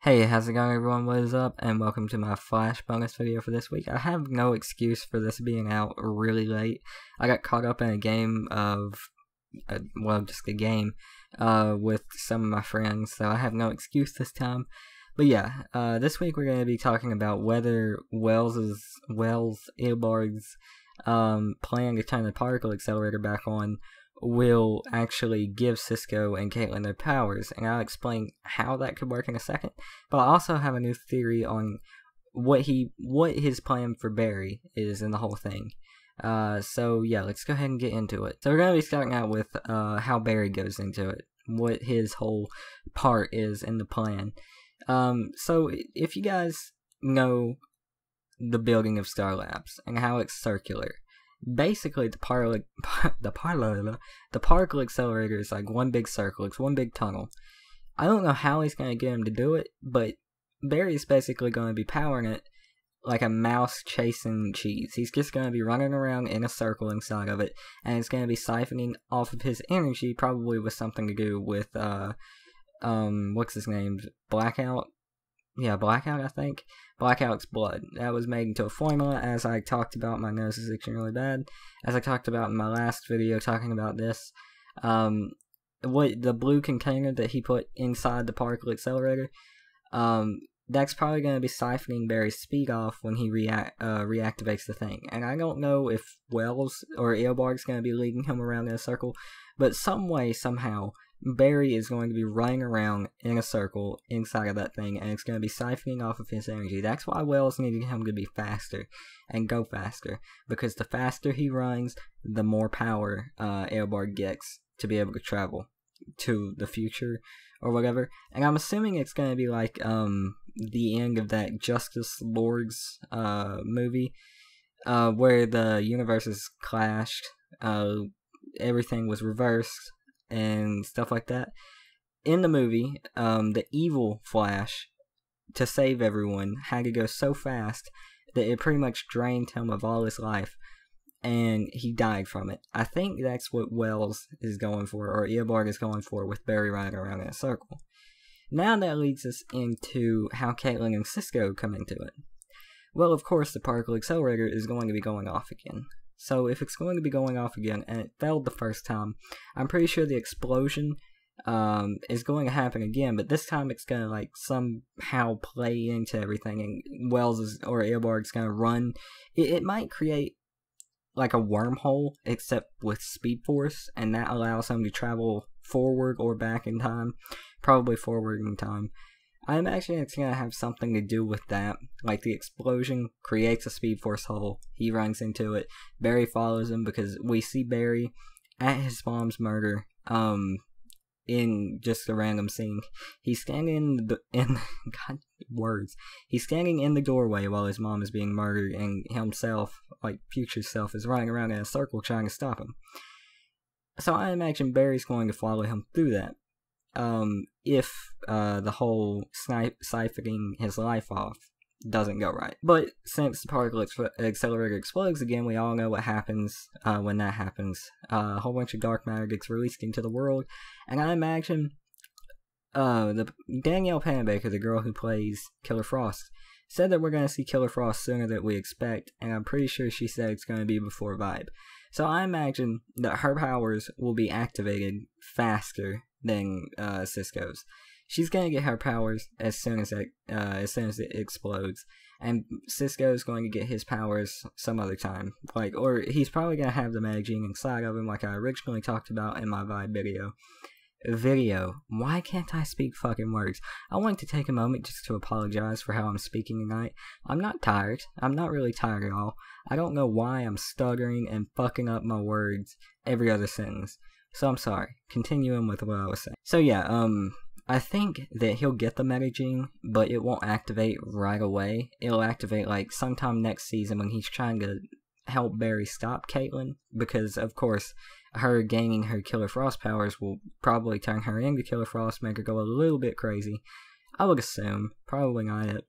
Hey, how's it going everyone, what is up, and welcome to my Flash bonus video for this week. I have no excuse for this being out really late. I got caught up in a game of, just a game, with some of my friends, so I have no excuse this time. But yeah, this week we're going to be talking about whether Wells Eobard's plan to turn the particle accelerator back on will actually give Cisco and Caitlin their powers, and I'll explain how that could work in a second. But I also have a new theory on what his plan for Barry is in the whole thing. So yeah, let's go ahead and get into it. So we're gonna be starting out with how Barry goes into it, what his whole part is in the plan. So if you guys know the building of Star Labs and how it's circular, basically the particle accelerator is like one big circle. It's one big tunnel. I don't know how he's going to get him to do it, but Barry's basically going to be powering it like a mouse chasing cheese. He's just going to be running around in a circle inside of it, and it's going to be siphoning off of his energy, probably with something to do with what's his name, Blackout. Yeah, Blackout, I think. Blackout's blood. That was made into a formula, as I talked about. My nose is itching really bad. As I talked about in my last video talking about this. What the blue container that he put inside the particle accelerator, that's probably going to be siphoning Barry's speed off when he reactivates the thing. And I don't know if Wells or Eobard's going to be leading him around in a circle, but some way, somehow, Barry is going to be running around in a circle inside of that thing, and it's going to be siphoning off of his energy. That's why Wells needed him to be faster and go faster, because the faster he runs, the more power Eobard gets to be able to travel to the future or whatever. And I'm assuming it's going to be like the end of that Justice Lords movie, where the universes clashed, everything was reversed, and stuff like that. In the movie, the evil Flash, to save everyone, had to go so fast that it pretty much drained him of all his life, and he died from it. I think that's what Wells is going for, or Eobard is going for, with Barry running around in a circle. Now that leads us into how Caitlin and Cisco come into it. Well, of course, the particle accelerator is going to be going off again. So if it's going to be going off again, and it failed the first time, I'm pretty sure the explosion is going to happen again, but this time it's going to like somehow play into everything, and Wells or Eobard's going to run. It might create like a wormhole, except with speed force, and that allows him to travel forward or back in time, probably forward in time. I imagine it's going to have something to do with that, like the explosion creates a speed force hole, he runs into it, Barry follows him, because we see Barry at his mom's murder, in just a random scene. He's standing he's standing in the doorway while his mom is being murdered, and himself, like future self, is running around in a circle trying to stop him. So I imagine Barry's going to follow him through that. If the whole siphoning his life off doesn't go right. But since the particle accelerator explodes again, we all know what happens when that happens. A whole bunch of dark matter gets released into the world, and I imagine the Danielle Panabaker, the girl who plays Killer Frost, said that we're going to see Killer Frost sooner than we expect, and I'm pretty sure she said it's going to be before Vibe. So I imagine that her powers will be activated faster than Cisco's. She's gonna get her powers as soon as it explodes, and Cisco's going to get his powers some other time. Or he's probably gonna have the Magine inside of him, like I originally talked about in my Vibe video. Why can't I speak fucking words? I want to take a moment just to apologize for how I'm speaking tonight. I'm not tired. I'm not really tired at all. I don't know why I'm stuttering and fucking up my words every other sentence. So I'm sorry. Continuing with what I was saying. So yeah, I think that he'll get the Metagene, but it won't activate right away. It'll activate like sometime next season when he's trying to help Barry stop Caitlin, because of course her gaining her Killer Frost powers will probably turn her into Killer Frost, make her go a little bit crazy. I would assume, probably not it.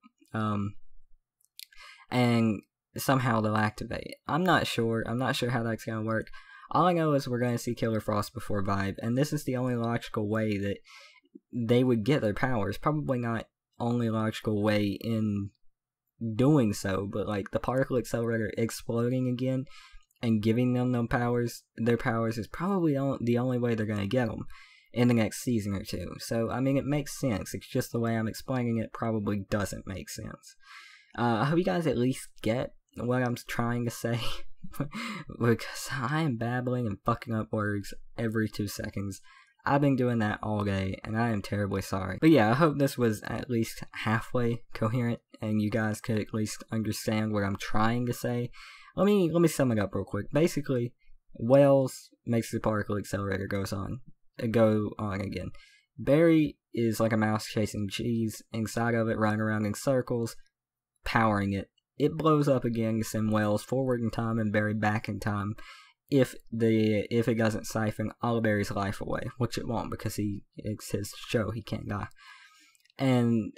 And somehow they'll activate. I'm not sure how that's gonna work. All I know is we're going to see Killer Frost before Vibe, and this is the only logical way that they would get their powers. Probably not only logical way in doing so, but like the particle accelerator exploding again and giving them their powers is probably the only way they're gonna get them in the next season or two. So I mean, it makes sense. It's just the way I'm explaining it probably doesn't make sense. I hope you guys at least get what I'm trying to say, because I am babbling and fucking up words every 2 seconds. I've been doing that all day, and I am terribly sorry. But yeah, I hope this was at least halfway coherent, and you guys could at least understand what I'm trying to say. Let me sum it up real quick. Basically, Wells makes the particle accelerator go on again. Barry is like a mouse chasing cheese, inside of it, running around in circles, powering it. It blows up again to send Wells forward in time and Barry back in time, if it doesn't siphon all of Barry's life away, which it won't, because it's his show, he can't die. And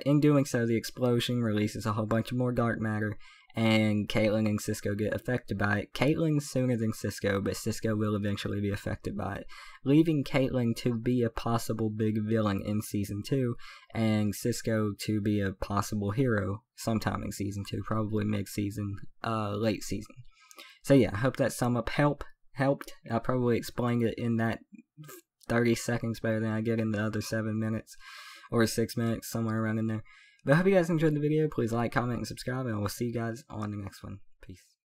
in doing so, the explosion releases a whole bunch of more dark matter, and Caitlin and Cisco get affected by it. Caitlin sooner than Cisco, but Cisco will eventually be affected by it, leaving Caitlin to be a possible big villain in Season 2, and Cisco to be a possible hero sometime in Season 2, probably mid-season, late season. So yeah, I hope that sum up helped. I probably explained it in that 30 seconds better than I get in the other 7 minutes, or 6 minutes, somewhere around in there. But I hope you guys enjoyed the video. Please like, comment, and subscribe, and I will see you guys on the next one.